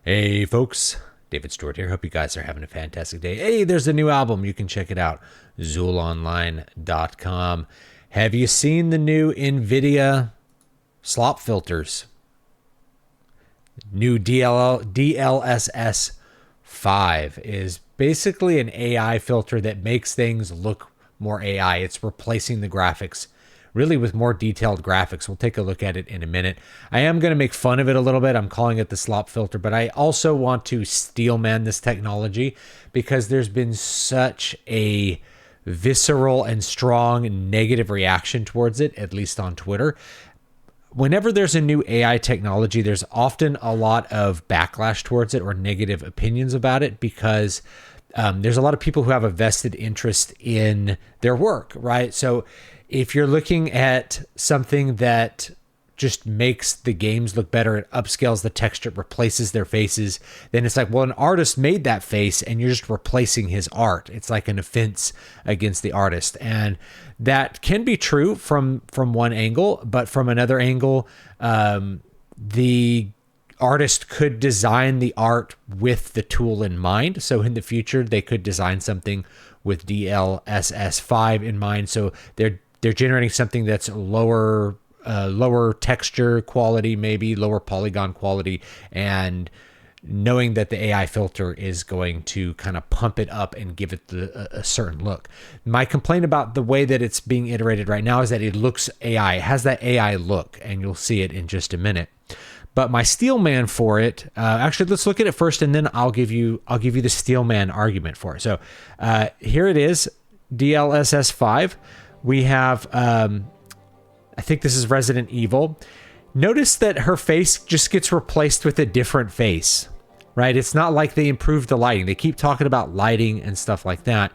Hey folks, David Stewart here. Hope you guys are having a fantastic day. Hey, there's a new album. You can check it out. ZoolOnline.com. Have you seen the new Nvidia Slop filters? New DLSS 5 is basically an AI filter that makes things look more AI. It's replacing the graphics really with more detailed graphics. We'll take a look at it in a minute. I am going to make fun of it a little bit. I'm calling it the slop filter, but I also want to steelman this technology because there's been such a visceral and strong negative reaction towards it, at least on Twitter. Whenever there's a new AI technology, there's often a lot of backlash towards it or negative opinions about it because there's a lot of people who have a vested interest in their work, right? So if you're looking at something that just makes the games look better, it upscales the texture, replaces their faces, then it's like, well, an artist made that face and you're just replacing his art. It's like an offense against the artist. And that can be true from one angle, but from another angle, the artist could design the art with the tool in mind. So in the future, they could design something with DLSS 5 in mind. So they're generating something that's lower texture quality, maybe lower polygon quality, and knowing that the AI filter is going to kind of pump it up and give it a certain look. My complaint about the way that it's being iterated right now is that it looks AI. It has that AI look, and you'll see it in just a minute. But my steelman for it, actually, let's look at it first, and then I'll give you the steelman argument for it. So here it is, DLSS 5. We have, I think this is Resident Evil. Notice that her face just gets replaced with a different face, right? It's not like they improved the lighting. They keep talking about lighting and stuff like that.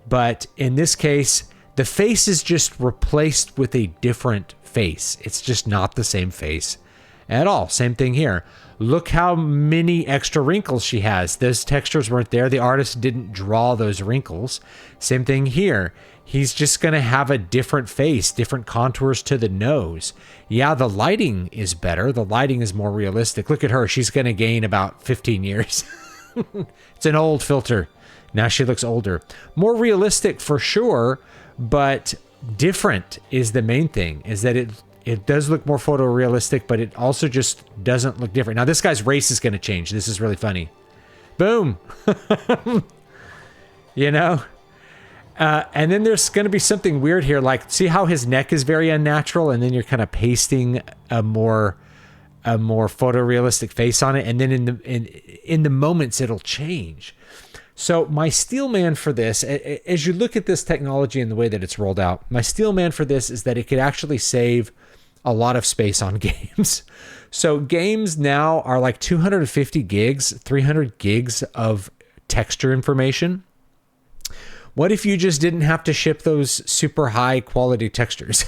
But in this case, the face is just replaced with a different face. It's just not the same face at all. Same thing here. Look how many extra wrinkles she has. Those textures weren't there. The artist didn't draw those wrinkles. Same thing here. He's just going to have a different face, different contours to the nose. Yeah, the lighting is better. The lighting is more realistic. Look at her. She's going to gain about 15 years. It's an old filter. Now she looks older. More realistic for sure, but different is the main thing, is that it does look more photorealistic, but it also just doesn't look different. Now, this guy's race is going to change. This is really funny. Boom. You know? And then there's going to be something weird here. Like, see how his neck is very unnatural? And then you're kind of pasting a more photorealistic face on it. And then in the moments, it'll change. So my steelman for this, as you look at this technology and the way that it's rolled out, my steelman for this is that it could actually save a lot of space on games. So games now are like 250 gigs, 300 gigs of texture information. What if you just didn't have to ship those super high quality textures?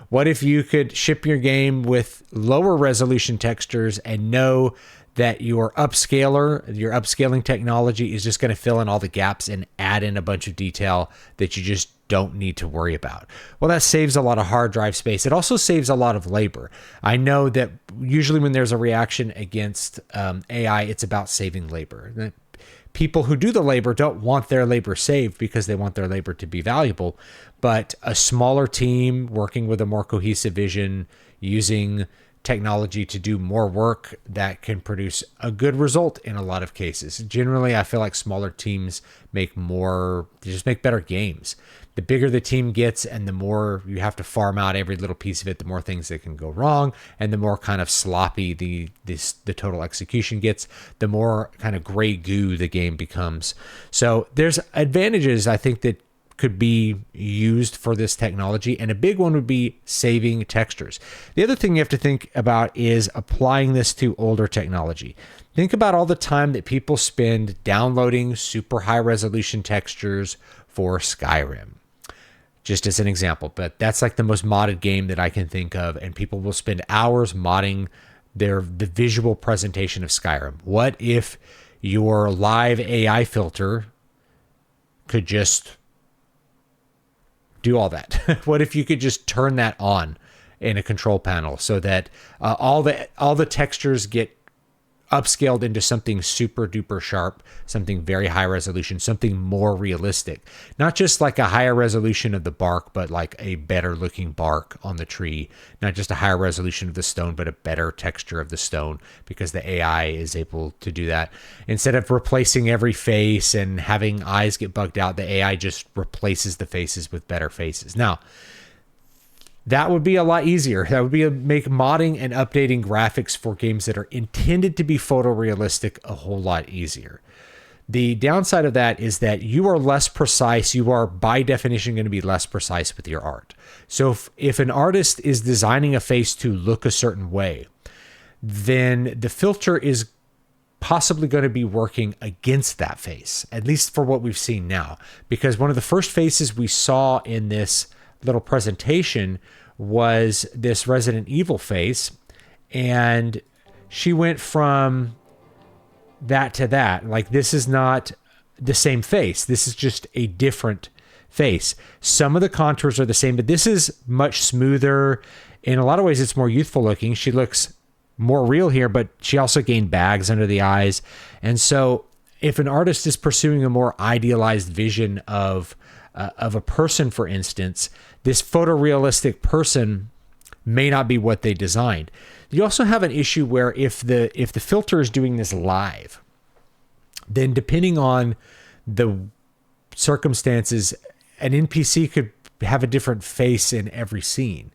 What if you could ship your game with lower resolution textures and know that your upscaling technology is just going to fill in all the gaps and add in a bunch of detail that you just don't need to worry about? Well, that saves a lot of hard drive space. It also saves a lot of labor. I know that usually when there's a reaction against AI, it's about saving labor. People who do the labor don't want their labor saved because they want their labor to be valuable. But a smaller team working with a more cohesive vision, using technology to do more work, that can produce a good result in a lot of cases. Generally, I feel like smaller teams they just make better games. The bigger the team gets and the more you have to farm out every little piece of it, the more things that can go wrong, and the more kind of sloppy the total execution gets, the more kind of gray goo the game becomes. So there's advantages, I think, that could be used for this technology, and a big one would be saving textures. The other thing you have to think about is applying this to older technology. Think about all the time that people spend downloading super high resolution textures for Skyrim, just as an example. But that's like the most modded game that I can think of, and people will spend hours modding the visual presentation of Skyrim. What if your live AI filter could just do all that? What if you could just turn that on in a control panel so that all the textures get upscaled into something super duper sharp, something very high resolution, something more realistic. Not just like a higher resolution of the bark, but like a better looking bark on the tree. Not just a higher resolution of the stone, but a better texture of the stone, because the AI is able to do that. Instead of replacing every face and having eyes get bugged out, the AI just replaces the faces with better faces. Now, that would be a lot easier. That would be make modding and updating graphics for games that are intended to be photorealistic a whole lot easier. The downside of that is that you are less precise. You are, by definition, going to be less precise with your art. So if an artist is designing a face to look a certain way, then the filter is possibly going to be working against that face, at least for what we've seen now. Because one of the first faces we saw in this little presentation was this Resident Evil face, and she went from that to that. Like, this is not the same face. This is just a different face. Some of the contours are the same, but this is much smoother. In a lot of ways, it's more youthful looking. She looks more real here, but she also gained bags under the eyes. And so if an artist is pursuing a more idealized vision of a person, for instance, this photorealistic person may not be what they designed. You also have an issue where if the filter is doing this live, then depending on the circumstances, an NPC could have a different face in every scene,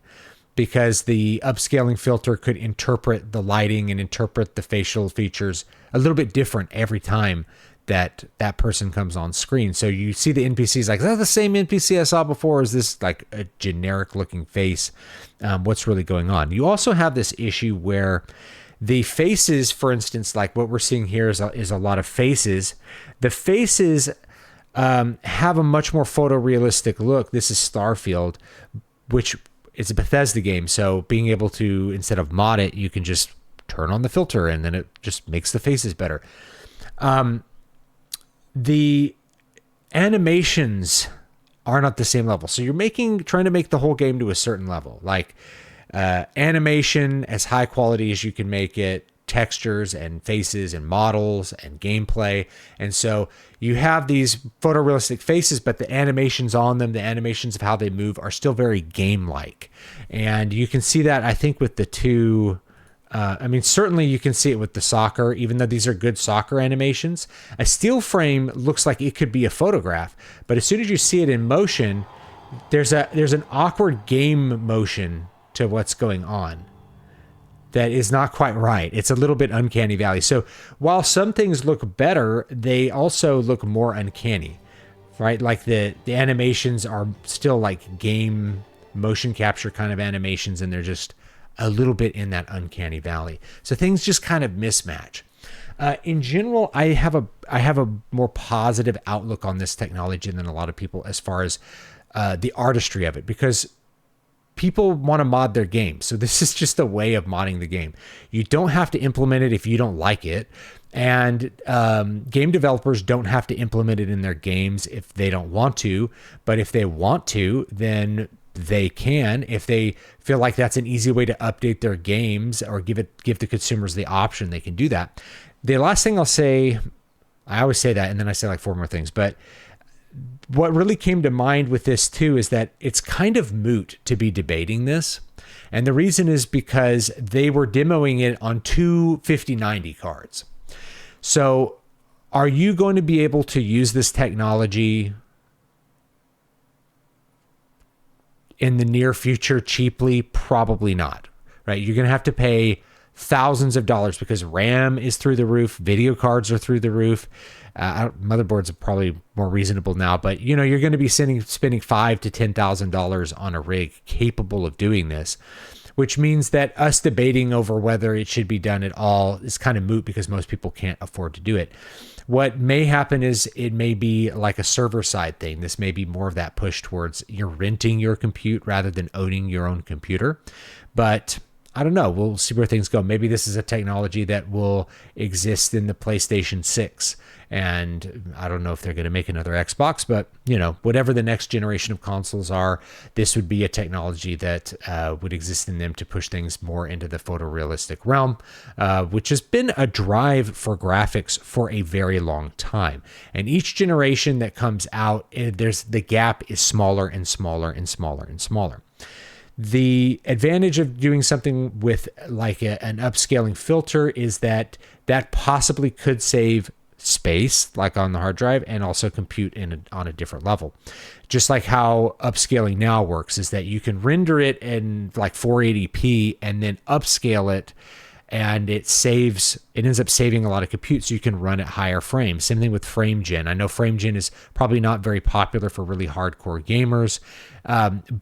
because the upscaling filter could interpret the lighting and interpret the facial features a little bit different every time that person comes on screen. So you see the NPCs like, is that the same NPC I saw before? Or is this like a generic looking face? What's really going on? You also have this issue where the faces, for instance, like what we're seeing here is a lot of faces. The faces have a much more photorealistic look. This is Starfield, which is a Bethesda game. So being able to, instead of mod it, you can just turn on the filter and then it just makes the faces better. The animations are not the same level. So you're trying to make the whole game to a certain level, like animation as high quality as you can make it, textures and faces and models and gameplay. And so you have these photorealistic faces, but the animations on them, the animations of how they move, are still very game-like. And you can see that, I think, with the two. Certainly you can see it with the soccer, even though these are good soccer animations. A steel frame looks like it could be a photograph, but as soon as you see it in motion, there's an awkward game motion to what's going on that is not quite right. It's a little bit uncanny valley. So while some things look better, they also look more uncanny, right? Like the animations are still like game motion capture kind of animations, and they're just a little bit in that uncanny valley. So things just kind of mismatch. In general, I have a more positive outlook on this technology than a lot of people as far as the artistry of it, because people want to mod their game. So this is just a way of modding the game. You don't have to implement it if you don't like it. And game developers don't have to implement it in their games if they don't want to. But if they want to, then they can. If they feel like that's an easy way to update their games or give the consumers the option, they can do that. The last thing I'll say, I always say that and then I say like four more things, but what really came to mind with this too is that it's kind of moot to be debating this. And the reason is because they were demoing it on two 5090 cards. So are you going to be able to use this technology in the near future cheaply? Probably not, right? You're going to have to pay thousands of dollars because RAM is through the roof, video cards are through the roof. Motherboards are probably more reasonable now, but you're going to be spending $5,000 to $10,000 on a rig capable of doing this, which means that us debating over whether it should be done at all is kind of moot because most people can't afford to do it. What may happen is it may be like a server side thing. This may be more of that push towards you're renting your compute rather than owning your own computer. But I don't know. We'll see where things go. Maybe this is a technology that will exist in the PlayStation 6. And I don't know if they're going to make another Xbox, but whatever the next generation of consoles are, this would be a technology that would exist in them to push things more into the photorealistic realm, which has been a drive for graphics for a very long time. And each generation that comes out, the gap is smaller and smaller and smaller and smaller. The advantage of doing something with like an upscaling filter is that possibly could save space, like on the hard drive, and also compute on a different level. Just like how upscaling now works, is that you can render it in like 480p and then upscale it, and it ends up saving a lot of compute, so you can run at higher frames. Same thing with frame gen. I know frame gen is probably not very popular for really hardcore gamers,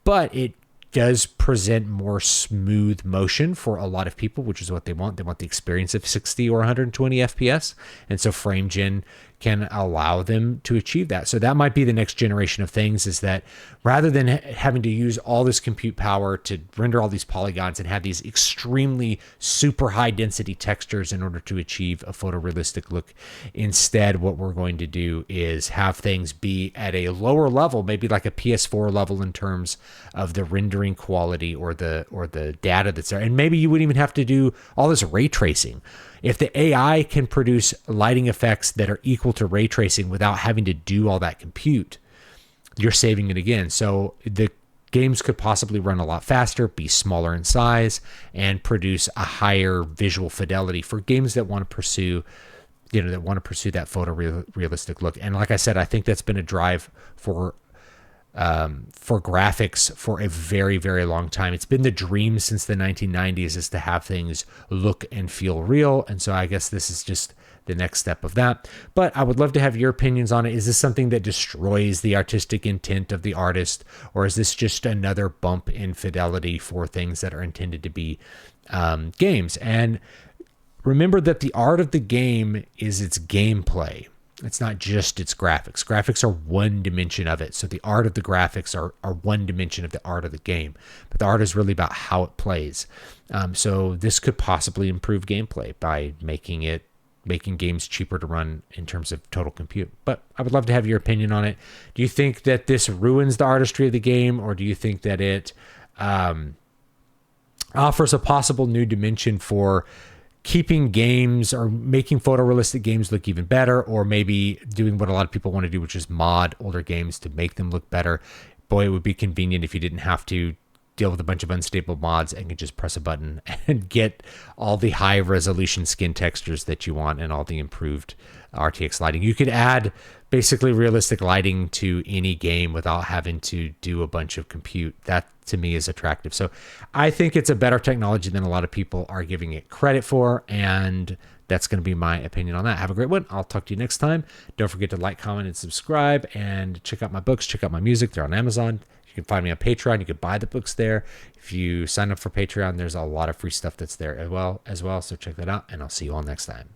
but it does present more smooth motion for a lot of people, which is what they want. They want the experience of 60 or 120 FPS. And so frame gen can allow them to achieve that. So that might be the next generation of things, is that rather than having to use all this compute power to render all these polygons and have these extremely super high density textures in order to achieve a photorealistic look, instead what we're going to do is have things be at a lower level, maybe like a PS4 level in terms of the rendering quality or the data that's there. And maybe you wouldn't even have to do all this ray tracing. If the AI can produce lighting effects that are equal to ray tracing without having to do all that compute, you're saving it again. So the games could possibly run a lot faster, be smaller in size, and produce a higher visual fidelity for games that want to pursue that photorealistic look. And like I said, I think that's been a drive for graphics for a very, very long time. It's been the dream since the 1990s, is to have things look and feel real. And so I guess this is just the next step of that. But I would love to have your opinions on it. Is this something that destroys the artistic intent of the artist, or is this just another bump in fidelity for things that are intended to be games? And remember that the art of the game is its gameplay. It's not just its graphics. Graphics are one dimension of it. So the art of the graphics are one dimension of the art of the game. But the art is really about how it plays. So this could possibly improve gameplay by making games cheaper to run in terms of total compute. But I would love to have your opinion on it. Do you think that this ruins the artistry of the game, or do you think that it offers a possible new dimension for keeping games or making photorealistic games look even better, or maybe doing what a lot of people want to do, which is mod older games to make them look better? Boy, it would be convenient if you didn't have to deal with a bunch of unstable mods and could just press a button and get all the high resolution skin textures that you want and all the improved RTX lighting. You could add basically realistic lighting to any game without having to do a bunch of compute. That to me is attractive. So I think it's a better technology than a lot of people are giving it credit for, and that's going to be my opinion on that. Have a great one. I'll talk to you next time. Don't forget to like, comment, and subscribe, and check out my books, check out my music. They're on Amazon. You can find me on Patreon. You can buy the books there. If you sign up for Patreon, there's a lot of free stuff that's there as well. So check that out, and I'll see you all next time.